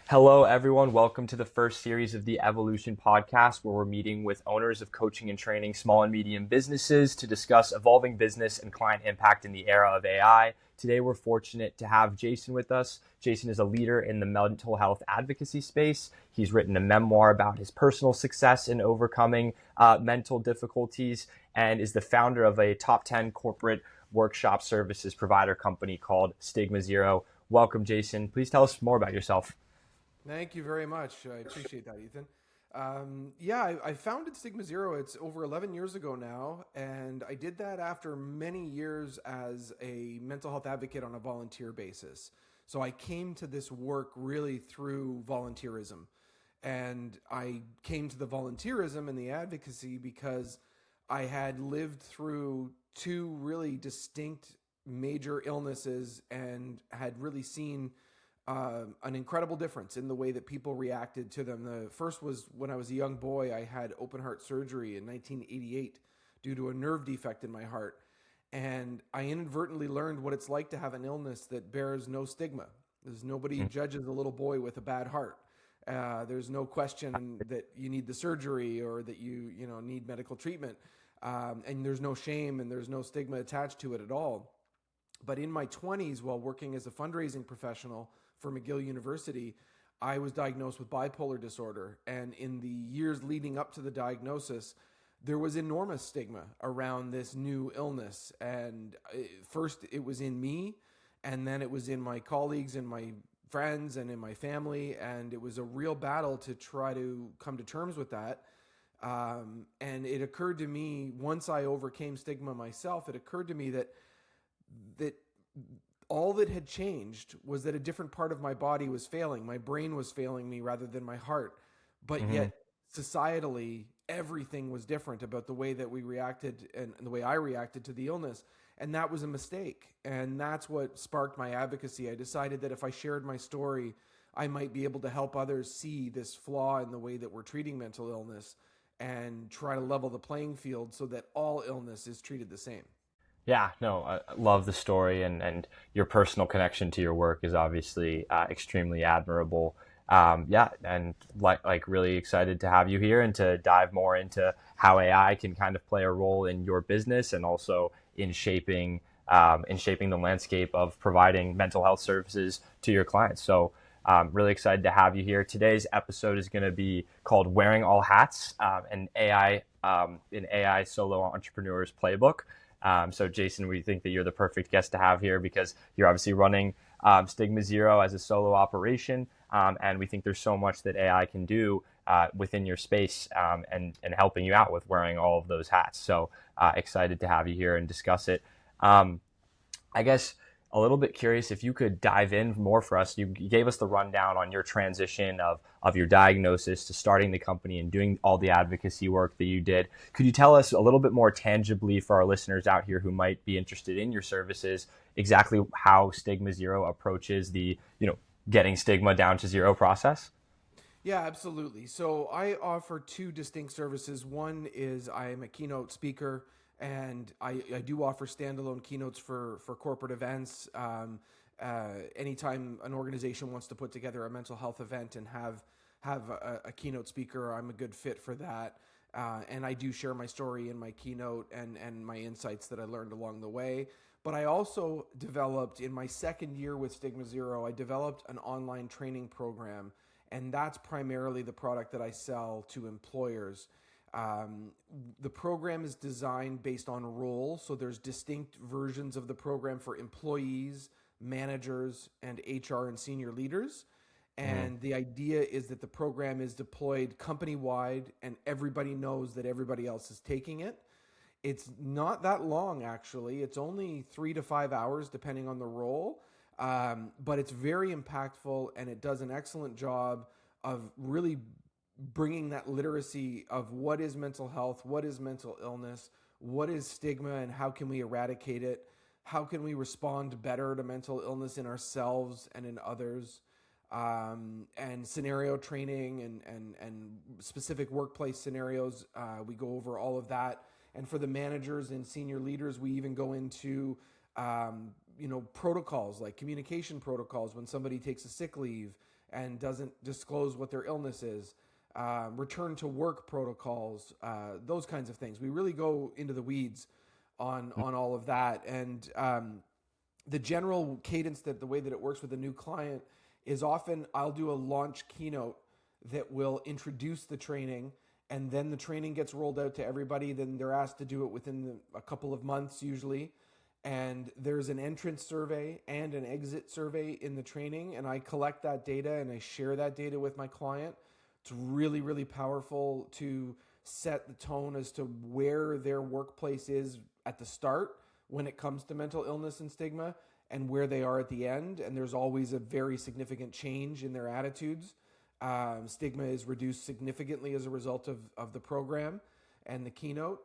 Hello, everyone. Welcome to the first series of the Evolution podcast, where we're meeting with owners of coaching and training small and medium businesses to discuss evolving business and client impact in the era of AI. Today, we're fortunate to have Jason with us. Jason is a leader in the mental health advocacy space. He's written a memoir about his personal success in overcoming mental difficulties and is the founder of a top 10 corporate workshop services provider company called StigmaZero. Welcome, Jason. Please tell us more about yourself. Thank you very much. I appreciate that, Ethan. I founded StigmaZero. It's over 11 years ago now, and I did that after many years as a mental health advocate on a volunteer basis. So I came to this work really through volunteerism, and I came to the volunteerism and the advocacy because I had lived through two really distinct major illnesses and had really seen an incredible difference in the way that people reacted to them. The first was when I was a young boy. I had open heart surgery in 1988 due to a nerve defect in my heart. And I inadvertently learned what it's like to have an illness that bears no stigma. There's nobody judges a little boy with a bad heart. There's no question that you need the surgery or that you need medical treatment. And there's no shame and there's no stigma attached to it at all. But in my 20s, while working as a fundraising professional for McGill University, I was diagnosed with bipolar disorder. And in the years leading up to the diagnosis, there was enormous stigma around this new illness. And first it was in me, and then it was in my colleagues and my friends and in my family. And it was a real battle to try to come to terms with that. And it occurred to me, once I overcame stigma myself, it occurred to me that all that had changed was that a different part of my body was failing. My brain was failing me rather than my heart. But Mhm. yet, societally, everything was different about the way that we reacted and the way I reacted to the illness. And that was a mistake. And that's what sparked my advocacy. I decided that if I shared my story, I might be able to help others see this flaw in the way that we're treating mental illness and try to level the playing field so that all illness is treated the same. Yeah, no, I love the story, and your personal connection to your work is obviously extremely admirable. Yeah, and like really excited to have you here and to dive more into how AI can kind of play a role in your business and also in shaping the landscape of providing mental health services to your clients. So really excited to have you here. Today's episode is going to be called "Wearing All Hats," an AI solo entrepreneur's playbook. So, Jason, we think that you're the perfect guest to have here because you're obviously running StigmaZero as a solo operation, and we think there's so much that AI can do within your space and helping you out with wearing all of those hats. So, excited to have you here and discuss it. Um, I guess a little bit curious if you could dive in more for us. You gave us the rundown on your transition of your diagnosis to starting the company and doing all the advocacy work that you did. Could you tell us a little bit more tangibly for our listeners out here who might be interested in your services, exactly how StigmaZero approaches the, getting stigma down to zero process? Yeah, absolutely. So I offer two distinct services. One is I am a keynote speaker, and I do offer standalone keynotes for corporate events. Anytime an organization wants to put together a mental health event and have a keynote speaker, I'm a good fit for that. And I do share my story in my keynote and my insights that I learned along the way. But I also developed in my second year with StigmaZero, I developed an online training program, and that's primarily the product that I sell to employers. Um, the program is designed based on role, so there's distinct versions of the program for employees, managers, and HR and senior leaders. Mm-hmm. And the idea is that the program is deployed company wide, and everybody knows that everybody else is taking it. It's not that long, actually. It's only 3 to 5 hours, depending on the role. But it's very impactful, and it does an excellent job of really bringing that literacy of what is mental health, what is mental illness, what is stigma, and how can we eradicate it? How can we respond better to mental illness in ourselves and in others? And scenario training and specific workplace scenarios. We go over all of that. And for the managers and senior leaders, we even go into protocols like communication protocols when somebody takes a sick leave and doesn't disclose what their illness is, return to work protocols, those kinds of things. We really go into the weeds on all of that. And the general cadence, that the way that it works with a new client is often I'll do a launch keynote that will introduce the training, and then the training gets rolled out to everybody. Then they're asked to do it within a couple of months usually. And there's an entrance survey and an exit survey in the training, and I collect that data and I share that data with my client. It's really, really powerful to set the tone as to where their workplace is at the start when it comes to mental illness and stigma, and where they are at the end. And there's always a very significant change in their attitudes. Stigma is reduced significantly as a result of the program and the keynote.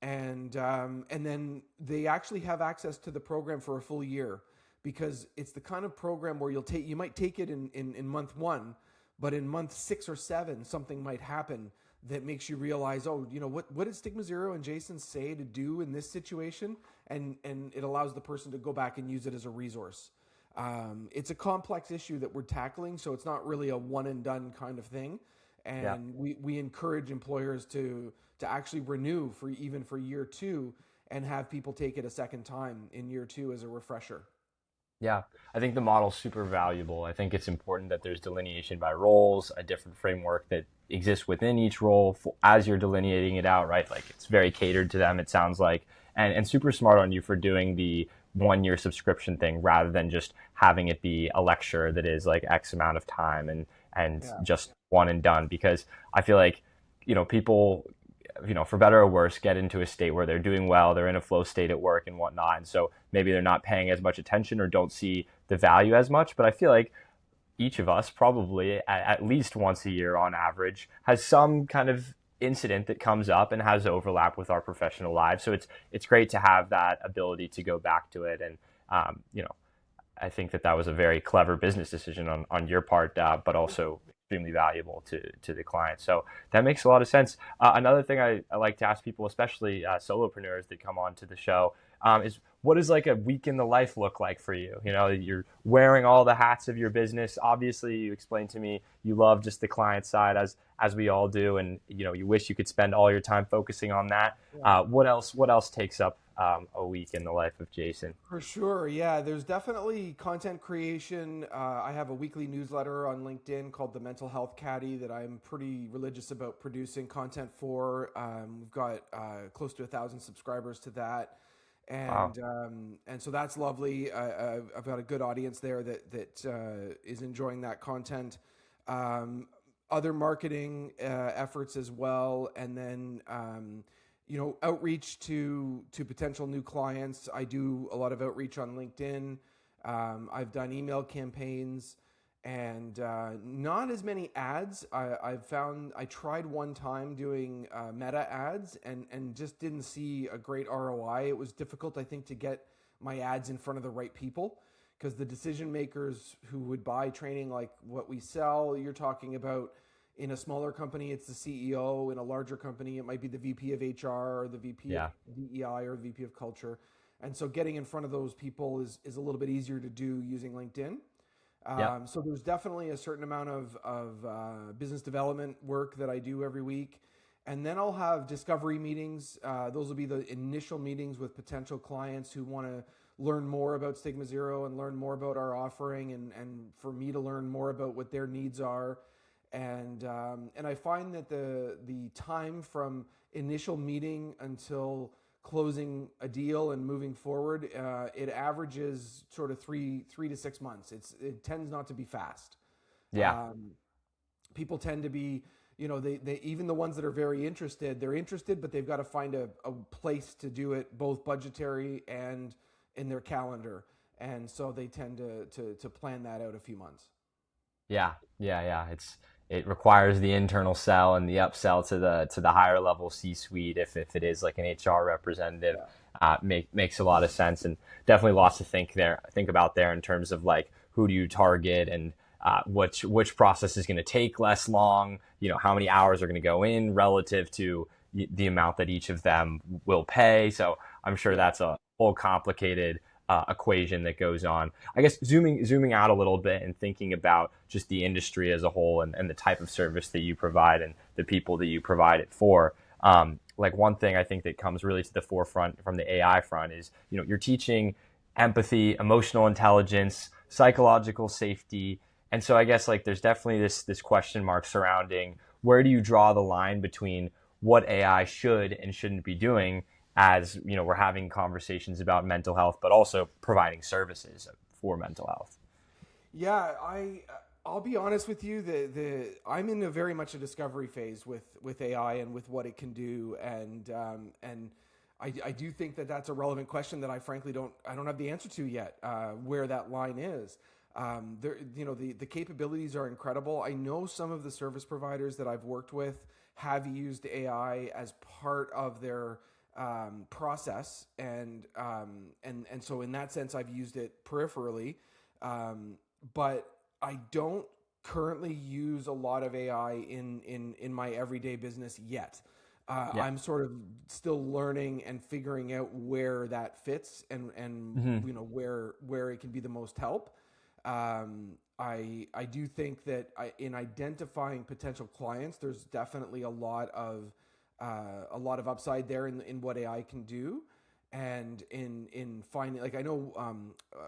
And then they actually have access to the program for a full year, because it's the kind of program where you might take it in month 1, but in month 6 or 7, something might happen that makes you realize, oh, what did StigmaZero and Jason say to do in this situation? And it allows the person to go back and use it as a resource. It's a complex issue that we're tackling, so it's not really a one and done kind of thing. And we encourage employers to actually renew for year 2, and have people take it a second time in year 2 as a refresher. Yeah, I think the model's super valuable. I think it's important that there's delineation by roles, a different framework that exists within each role as you're delineating it out, right? Like it's very catered to them, it sounds like, and super smart on you for doing the 1-year subscription thing rather than just having it be a lecture that is like X amount of time and just one and done. Because I feel like, people, for better or worse, get into a state where they're doing well, they're in a flow state at work and whatnot. And so maybe they're not paying as much attention or don't see the value as much. But I feel like each of us probably at least once a year on average has some kind of incident that comes up and has overlap with our professional lives. So it's great to have that ability to go back to it. And, I think that was a very clever business decision on your part, but also extremely valuable to the client. So that makes a lot of sense. Another thing I like to ask people, especially solopreneurs that come on to the show, is what does like a week in the life look like for you? You're wearing all the hats of your business. Obviously, you explained to me you love just the client side, as we all do, and you wish you could spend all your time focusing on that. What else takes up a week in the life of Jason? For sure. Yeah, there's definitely content creation. I have a weekly newsletter on LinkedIn called the Mental Health Caddy that I'm pretty religious about producing content for. We've got close to 1,000 subscribers to that. And Wow. and so that's lovely. I've got a good audience there that is enjoying that content. Other marketing efforts as well, and then outreach to potential new clients. I do a lot of outreach on LinkedIn. I've done email campaigns, and not as many ads. I've found I tried one time doing meta ads and just didn't see a great ROI. It was difficult, I think, to get my ads in front of the right people, because the decision makers who would buy training like what we sell, you're talking about in a smaller company, it's the CEO. In a larger company, it might be the VP of HR or the VP of DEI or the VP of culture. And so getting in front of those people is a little bit easier to do using LinkedIn. So there's definitely a certain amount of business development work that I do every week. And then I'll have discovery meetings. Those will be the initial meetings with potential clients who want to learn more about StigmaZero and learn more about our offering, and for me to learn more about what their needs are. And I find that the time from initial meeting until closing a deal and moving forward, it averages sort of 3 to 6 months. It tends not to be fast. Yeah. People tend to be, they even the ones that are very interested, they're interested, but they've got to find a place to do it, both budgetary and in their calendar. And so they tend to plan that out a few months. Yeah. It requires the internal sell and the upsell to the higher level C-suite if it is like an HR representative. Makes a lot of sense, and definitely lots to think about there in terms of like who do you target, and which process is going to take less long, how many hours are going to go in relative to the amount that each of them will pay. So I'm sure that's a whole complicated equation that goes on. I guess zooming out a little bit and thinking about just the industry as a whole and the type of service that you provide and the people that you provide it for. Like one thing I think that comes really to the forefront from the AI front is, you're teaching empathy, emotional intelligence, psychological safety. And so I guess like there's definitely this question mark surrounding where do you draw the line between what AI should and shouldn't be doing as, we're having conversations about mental health, but also providing services for mental health. Yeah, I'll be honest with you. I'm in a very much a discovery phase with AI and with what it can do, and I do think that that's a relevant question that I frankly don't have the answer to yet. Where that line is, the capabilities are incredible. I know some of the service providers that I've worked with have used AI as part of their process, and so in that sense, I've used it peripherally. But I don't currently use a lot of AI in my everyday business yet. Yeah. I'm sort of still learning and figuring out where that fits and where it can be the most help. I do think that in identifying potential clients, there's definitely a lot of upside there in what AI can do. And in finding, like, I know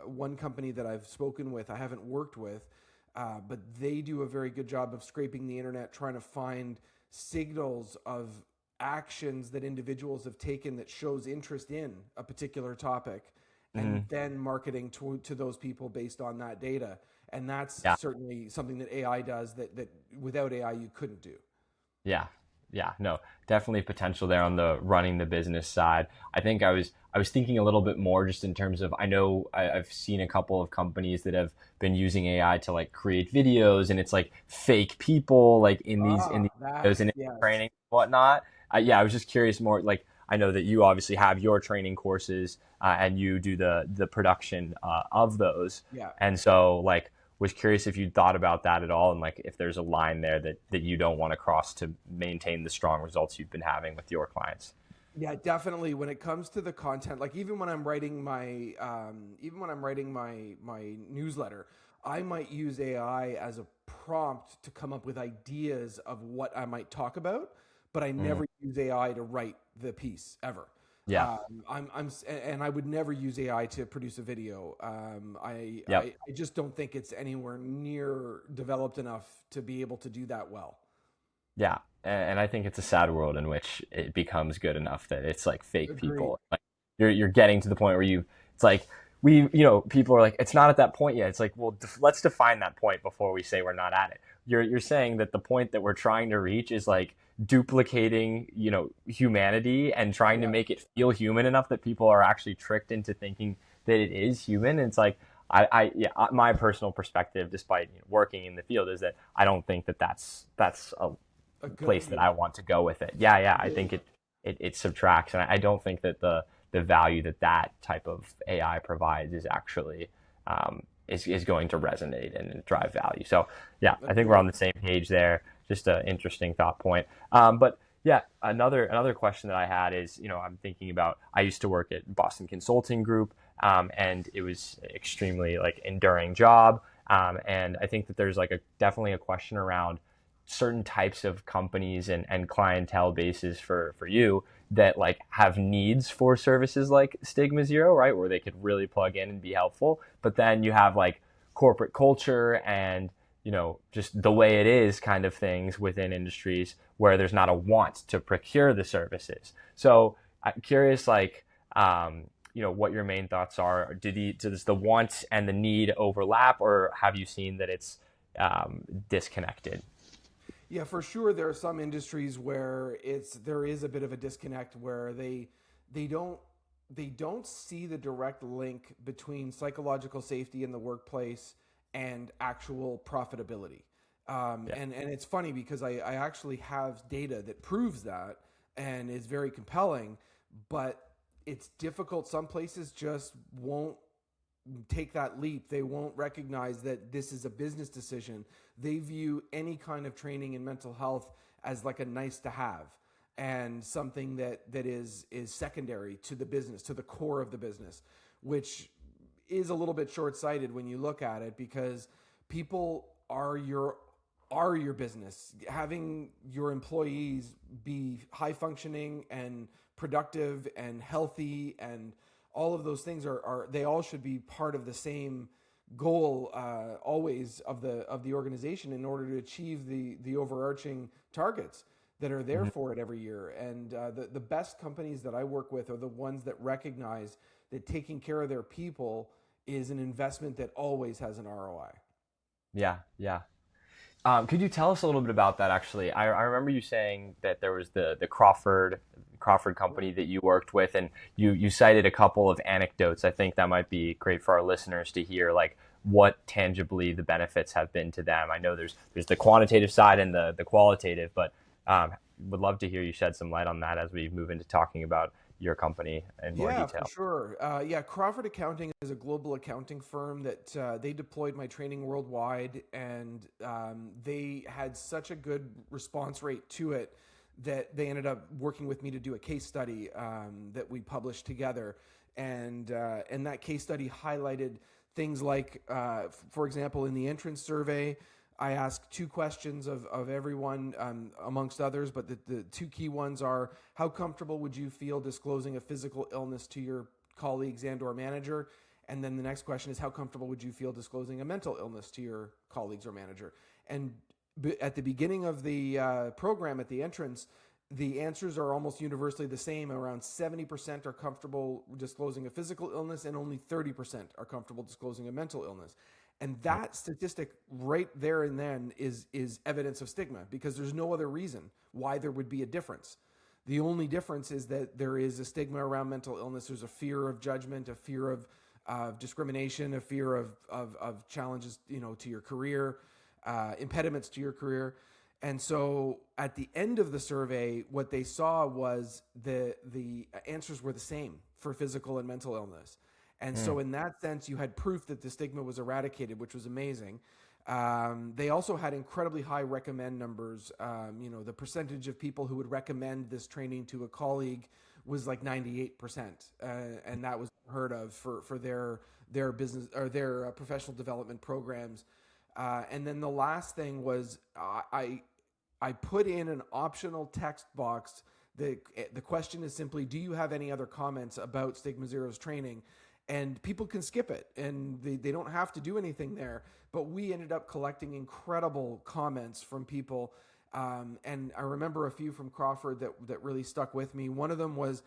one company that I've spoken with, I haven't worked with, but they do a very good job of scraping the internet, trying to find signals of actions that individuals have taken that shows interest in a particular topic, and then marketing to those people based on that data. And that's certainly something that AI does that without AI you couldn't do. Yeah. Yeah, no, definitely potential there on the running the business side. I think I was thinking a little bit more just in terms of, I know I've seen a couple of companies that have been using AI to like create videos, and it's like fake people like in these videos and Yes. training and whatnot. I was just curious more, like, I know that you obviously have your training courses and you do the production of those. Yeah. And so like was curious if you'd thought about that at all, and like if there's a line there that you don't want to cross to maintain the strong results you've been having with your clients. Yeah, definitely. When it comes to the content, like even when I'm writing my newsletter, I might use AI as a prompt to come up with ideas of what I might talk about, but I never use AI to write the piece ever. Yeah. And I would never use AI to produce a video. I just don't think it's anywhere near developed enough to be able to do that well. Yeah. And I think it's a sad world in which it becomes good enough that it's like fake Agreed. people. Like you're getting to the point where it's like people are like, it's not at that point yet. It's like, well, let's define that point before we say we're not at it. You're saying that the point that we're trying to reach is like duplicating, humanity and trying to make it feel human enough that people are actually tricked into thinking that it is human. And it's like, my personal perspective, despite working in the field, is that I don't think that that's a place that I want to go with it. Yeah. I think it subtracts, and I don't think that the value that type of AI provides is actually is going to resonate and drive value. So yeah, I think we're on the same page there. Just an interesting thought point. But yeah, another question that I had is, I'm thinking about, I used to work at Boston Consulting Group, and it was extremely like enduring job. And I think that there's like definitely a question around certain types of companies and clientele bases for you that like have needs for services like StigmaZero, right? Where they could really plug in and be helpful. But then you have like corporate culture and, just the way it is kind of things within industries where there's not a want to procure the services. So I'm curious, like, what your main thoughts are. Does the want and the need overlap, or have you seen that it's disconnected? Yeah, for sure. There are some industries where there is a bit of a disconnect where they don't see the direct link between psychological safety in the workplace and actual profitability. And it's funny because I actually have data that proves that and is very compelling, but it's difficult. Some places just won't take that leap. They won't recognize that this is a business decision. They view any kind of training in mental health as like a nice to have and something that is secondary to the business, to the core of the business, which is a little bit short-sighted when you look at it, because people are your business. Having your employees be high functioning and productive and healthy and all of those things are they all should be part of the same goal, always, of the organization, in order to achieve the overarching targets that are there for it every year. And the best companies that I work with are the ones that recognize that taking care of their people is an investment that always has an ROI. Yeah, yeah. Could you tell us a little bit about that? Actually, I remember you saying that there was the Crawford company that you worked with, and you cited a couple of anecdotes. I think that might be great for our listeners to hear, like what tangibly the benefits have been to them. I know there's the quantitative side and the qualitative, but would love to hear you shed some light on that as we move into talking about your company in more Yeah, for detail. sure. Yeah, Crawford Accounting is a global accounting firm that they deployed my training worldwide, and they had such a good response rate to it that they ended up working with me to do a case study that we published together, and that case study highlighted things like, for example, in the entrance survey, I ask two questions of everyone, amongst others, but the two key ones are: how comfortable would you feel disclosing a physical illness to your colleagues and or manager? And then the next question is: how comfortable would you feel disclosing a mental illness to your colleagues or manager? And at the beginning of the program, at the entrance, the answers are almost universally the same. Around 70% are comfortable disclosing a physical illness, and only 30% are comfortable disclosing a mental illness. And that statistic right there and then is evidence of stigma, because there's no other reason why there would be a difference. The only difference is that there is a stigma around mental illness. There's a fear of judgment, a fear of discrimination, a fear of challenges, to your career, impediments to your career. And so at the end of the survey, what they saw was the answers were the same for physical and mental illness. And so in that sense, you had proof that the stigma was eradicated, which was amazing. They also had incredibly high recommend numbers. The percentage of people who would recommend this training to a colleague was like 98%. And that was heard of for their business or their professional development programs. And then the last thing was I put in an optional text box. The question is simply: do you have any other comments about StigmaZero's training? And people can skip it, and they don't have to do anything there. But we ended up collecting incredible comments from people. And I remember a few from Crawford that really stuck with me. One of them was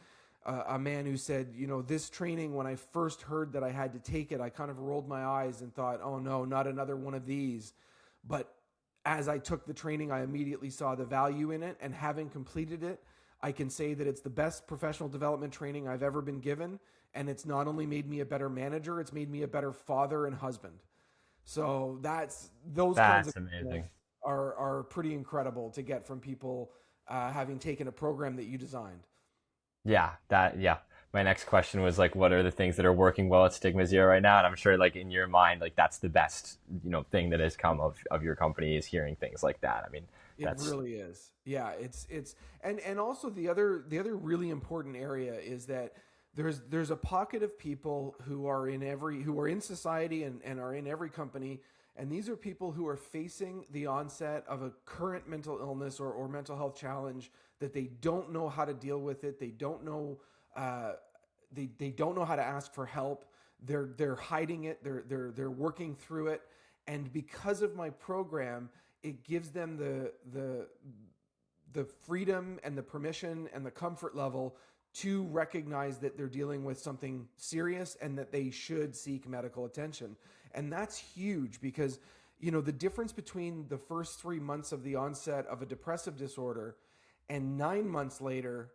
a man who said, this training, when I first heard that I had to take it, I kind of rolled my eyes and thought, oh no, not another one of these. But as I took the training, I immediately saw the value in it. And having completed it, I can say that it's the best professional development training I've ever been given. And it's not only made me a better manager, it's made me a better father and husband. So those kinds of Amazing. are pretty incredible to get from people having taken a program that you designed. Yeah. My next question was like, what are the things that are working well at StigmaZero right now? And I'm sure, like, in your mind, like, that's the best, thing that has come of your company, is hearing things like that. I mean, It really is. Yeah, it's and also the other really important area is that there's a pocket of people who are in society and are in every company, and these are people who are facing the onset of a current mental illness or mental health challenge that they don't know how to deal with it. They don't know they don't know how to ask for help. They're hiding it. They're working through it, and because of my program, it gives them the freedom and the permission and the comfort level to recognize that they're dealing with something serious and that they should seek medical attention. And that's huge, because the difference between the first 3 months of the onset of a depressive disorder and 9 months later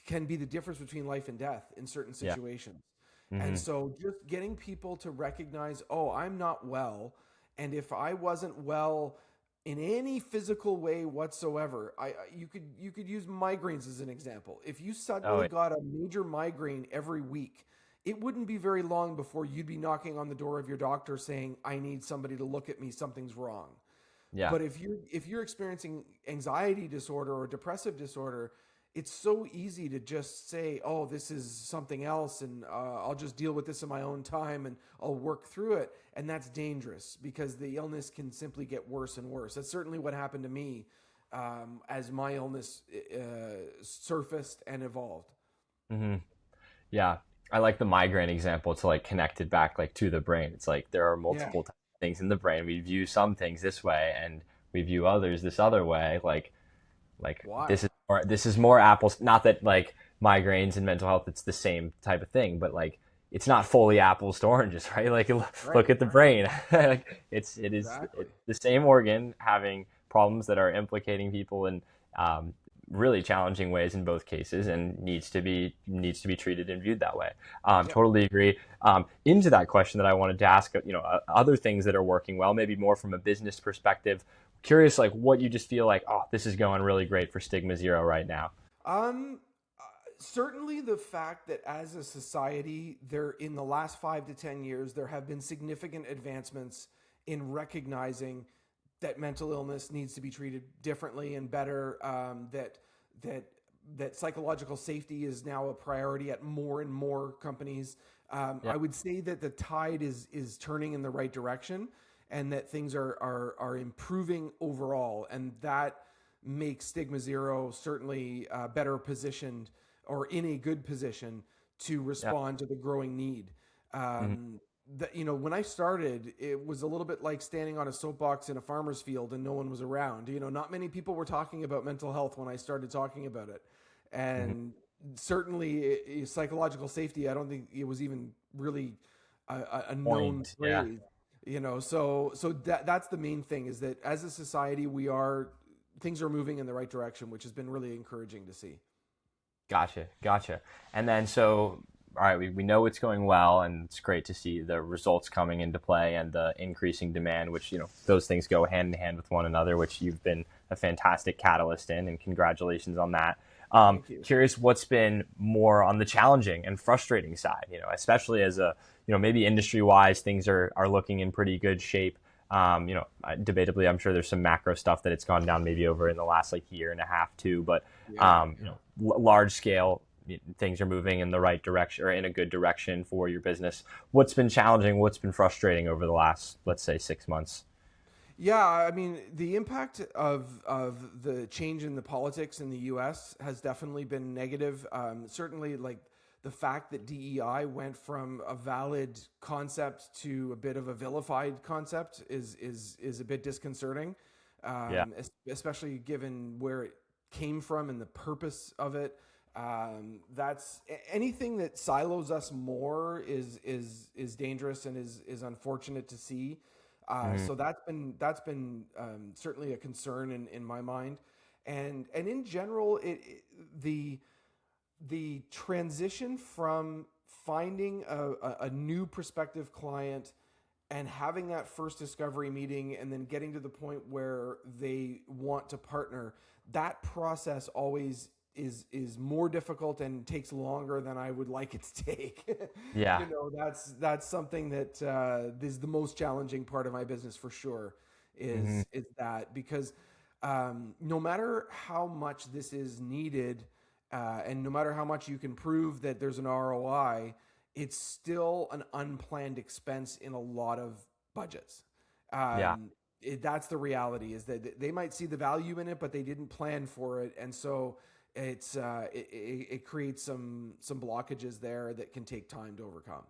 can be the difference between life and death in certain situations. And so just getting people to recognize, oh, I'm not well, and if I wasn't well in any physical way whatsoever, you could use migraines as an example. If you suddenly got a major migraine every week, it wouldn't be very long before you'd be knocking on the door of your doctor saying, I need somebody to look at me, something's wrong. Yeah. But if you're experiencing anxiety disorder or depressive disorder, it's so easy to just say, oh, this is something else, and I'll just deal with this in my own time and I'll work through it. And that's dangerous because the illness can simply get worse and worse. That's certainly what happened to me as my illness surfaced and evolved. Hmm. Yeah. I like the migraine example to like connect it back like to the brain. It's like there are Yeah. multiple things in the brain. We view some things this way and we view others this other way. Like Why? this is more apples. Not that like migraines and mental health, it's the same type of thing, but like it's not fully apples to oranges, right? Like Right. look at the brain. Like Exactly. it's the same organ having problems that are implicating people in um, really challenging ways in both cases, and needs to be treated and viewed that way. Yep. Totally agree. Into that question that I wanted to ask, other things that are working well, maybe more from a business perspective. Curious, like what you just feel like, oh, this is going really great for StigmaZero right now. Um, Certainly the fact that as a society, there in the last 5 to 10 years, there have been significant advancements in recognizing that mental illness needs to be treated differently and better. That that psychological safety is now a priority at more and more companies. Yeah. I would say that the tide is turning in the right direction, and that things are improving overall, and that makes Stigma Zero certainly better positioned or in a good position to Yeah. respond to the growing need. Mhm. When I started, it was a little bit like standing on a soapbox in a farmer's field and no one was around. Not many people were talking about mental health when I started talking about it. Mhm. And certainly psychological safety, I don't think it was even really a known Point. Yeah. phrase. So that's the main thing, is that as a society, things are moving in the right direction, which has been really encouraging to see. Gotcha. Gotcha. And then so, all right, we know it's going well, and it's great to see the results coming into play and the increasing demand, which, those things go hand in hand with one another, which you've been a fantastic catalyst in, and congratulations on that. Thank you. Curious what's been more on the challenging and frustrating side, especially as maybe industry wise, things are looking in pretty good shape. Debatably, I'm sure there's some macro stuff that it's gone down maybe over in the last like year and a half too, but Yeah. large scale things are moving in the right direction or in a good direction for your business. What's been challenging? What's been frustrating over the last, let's say, 6 months? Yeah, I mean, the impact of the change in the politics in the U.S. has definitely been negative. Certainly, like the fact that DEI went from a valid concept to a bit of a vilified concept is a bit disconcerting, Yeah. especially given where it came from and the purpose of it. That's anything that silos us more is dangerous and is unfortunate to see. Hmm. So that's been certainly a concern in my mind, and in general, the transition from finding a new prospective client and having that first discovery meeting and then getting to the point where they want to partner, that process always is more difficult and takes longer than I would like it to take. Yeah. That's something that is the most challenging part of my business for sure. Hmm. Is that because no matter how much this is needed, and no matter how much you can prove that there's an ROI, it's still an unplanned expense in a lot of budgets. Yeah. That's the reality, is that they might see the value in it, but they didn't plan for it. And so it creates some blockages there that can take time to overcome.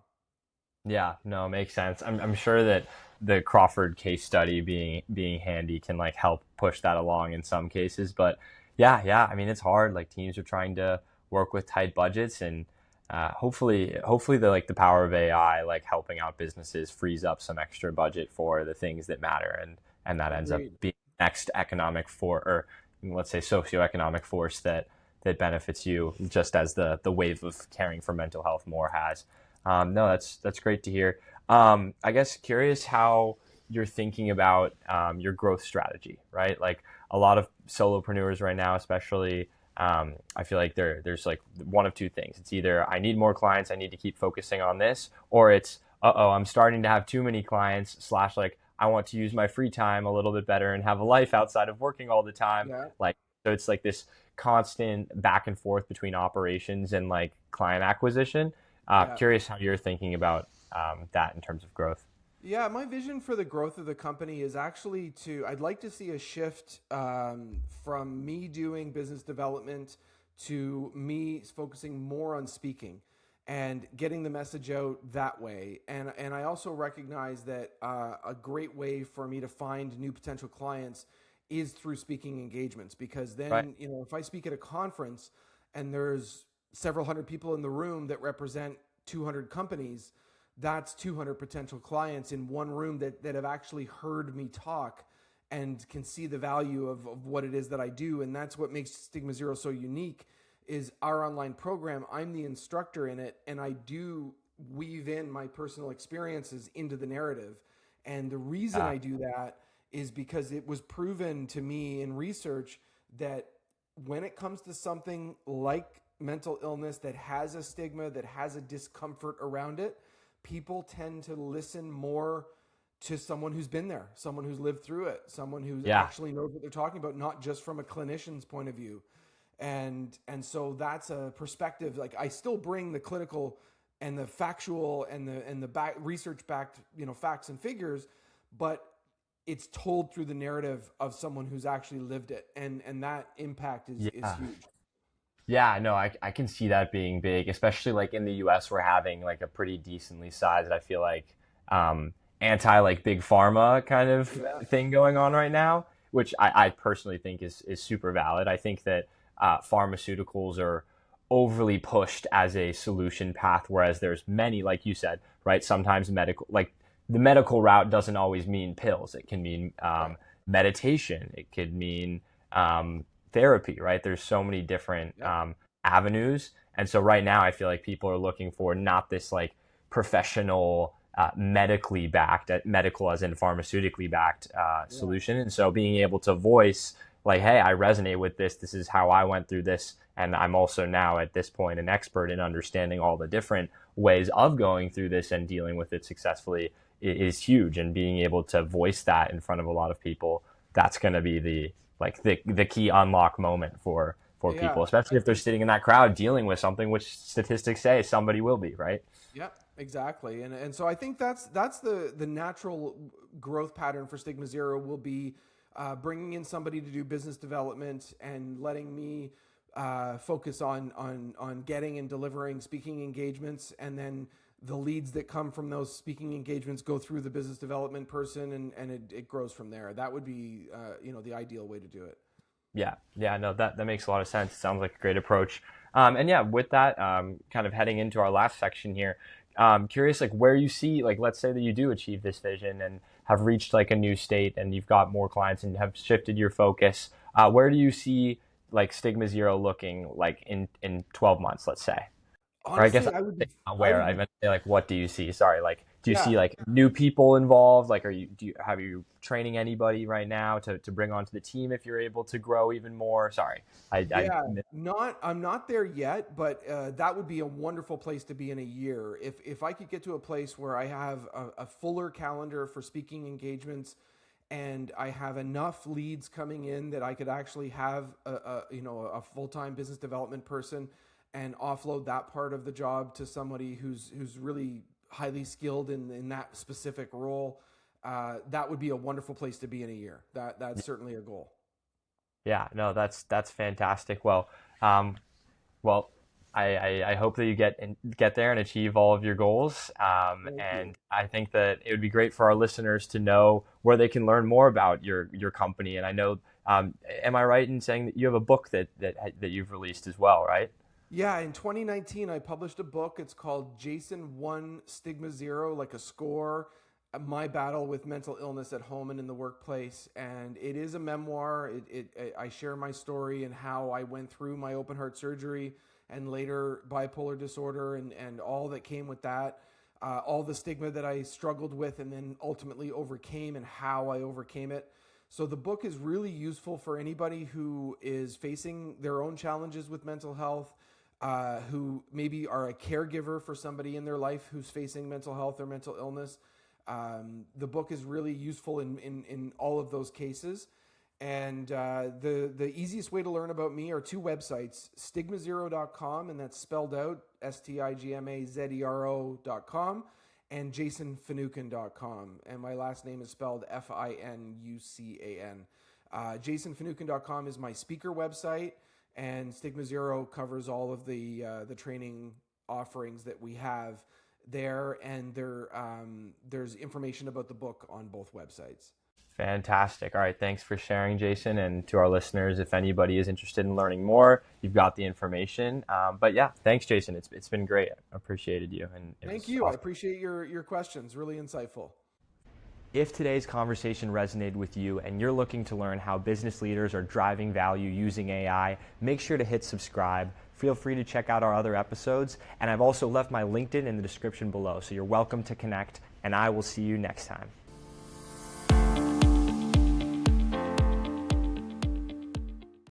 Yeah, no, makes sense. I'm sure that the Crawford case study being handy can like help push that along in some cases. But yeah. I mean, it's hard. Like teams are trying to work with tight budgets, and hopefully the power of AI, like helping out businesses, frees up some extra budget for the things that matter, and that ends up Agreed. being next economic for or let's say socioeconomic force that benefits you, just as the wave of caring for mental health more has. No, that's great to hear. I guess curious how you're thinking about your growth strategy, right? Like a lot of solopreneurs right now, especially, I feel like there's like one of two things. It's either I need more clients, I need to keep focusing on this, or it's I'm starting to have too many clients slash like I want to use my free time a little bit better and have a life outside of working all the time. Yeah. Like So it's like this constant back and forth between operations and like client acquisition. Yeah. Curious how you're thinking about that in terms of growth. Yeah, my vision for the growth of the company is actually I'd like to see a shift from me doing business development to me focusing more on speaking and getting the message out that way. And I also recognize that a great way for me to find new potential clients is through speaking engagements, because Right. then, if I speak at a conference and there's several hundred people in the room that represent 200 companies, that's 200 potential clients in one room that have actually heard me talk and can see the value of what it is that I do. And that's what makes StigmaZero so unique, is our online program. I'm the instructor in it, and I do weave in my personal experiences into the narrative. And the reason Uh, I do that is because it was proven to me in research that when it comes to something like mental illness that has a stigma, that has a discomfort around it, people tend to listen more to someone who's been there, someone who's lived through it, someone who yeah. actually knows what they're talking about, not just from a clinician's point of view. And so that's a perspective. Like, I still bring the clinical and the factual and the back research backed, facts and figures, but it's told through the narrative of someone who's actually lived it, and that impact is Yeah. huge. Yeah, no, I can see that being big, especially like in the US, we're having like a pretty decently sized, I feel like, anti like big pharma kind of Yeah. thing going on right now, which I personally think is super valid. I think that pharmaceuticals are overly pushed as a solution path, whereas there's many, like you said, right? Sometimes medical, like the medical route doesn't always mean pills. It can mean Right. meditation. It could mean therapy, right? There's so many different Yep. avenues. And so right now, I feel like people are looking for not this like professional, medically backed, medical as in pharmaceutically backed Yeah. solution. And so being able to voice like, hey, I resonate with this. This is how I went through this. And I'm also now at this point an expert in understanding all the different ways of going through this and dealing with it successfully is huge. And being able to voice that in front of a lot of people, that's going to be the key unlock moment for Yeah. people, especially if they're sitting in that crowd dealing with something which statistics say somebody will be, right? Yeah, exactly. And so I think that's the natural growth pattern for StigmaZero will be bringing in somebody to do business development and letting me focus on getting and delivering speaking engagements, and then the leads that come from those speaking engagements go through the business development person, and it grows from there. That would be the ideal way to do it. Yeah, yeah, no, that makes a lot of sense. It sounds like a great approach. And yeah, with that, kind of heading into our last section here, curious like where you see, like, let's say that you do achieve this vision and have reached like a new state and you've got more clients and have shifted your focus. Where do you see like Stigma Zero looking like in 12 months, let's say? Or I guess Honestly, not I where would I be meant to say like what do you see? Sorry, like do you see yeah. like new people involved? Like do you have you training anybody right now to bring onto the team if you're able to grow even more? Sorry, I Yeah, I'm not there yet, but that would be a wonderful place to be in a year. If I could get to a place where I have a fuller calendar for speaking engagements, and I have enough leads coming in that I could actually have a full-time business development person and offload that part of the job to somebody who's really highly skilled in that specific role. That would be a wonderful place to be in a year. That's certainly a goal. yeah, no, that's fantastic. Um, well, I hope that you get there and achieve all of your goals. Thank you. And I think that it would be great for our listeners to know where they can learn more about your company. And I know, am I right in saying that you have a book that you've released as well, right? Yeah, in 2019, I published a book. It's called Jason Won Stigma Zero, like a score, my battle with mental illness at home and in the workplace. And it is a memoir. I share my story and how I went through my open heart surgery and later bipolar disorder and all that came with that, all the stigma that I struggled with and then ultimately overcame and how I overcame it. So the book is really useful for anybody who is facing their own challenges with mental health, who maybe are a caregiver for somebody in their life who's facing mental health or mental illness. The book is really useful in all of those cases. And the easiest way to learn about me are two websites, StigmaZero.com, and that's spelled out, StigmaZero.com, and JasonFinucan.com. And my last name is spelled Finucan. JasonFinucan.com is my speaker website, and StigmaZero covers all of the training offerings that we have there, and there's information about the book on both websites. Fantastic. All right. Thanks for sharing, Jason. And to our listeners, if anybody is interested in learning more, you've got the information. But yeah, thanks, Jason. It's been great. I appreciated you. And thank you. Awesome. I appreciate your questions. Really insightful. If today's conversation resonated with you and you're looking to learn how business leaders are driving value using AI, make sure to hit subscribe. Feel free to check out our other episodes. And I've also left my LinkedIn in the description below. So you're welcome to connect. And I will see you next time.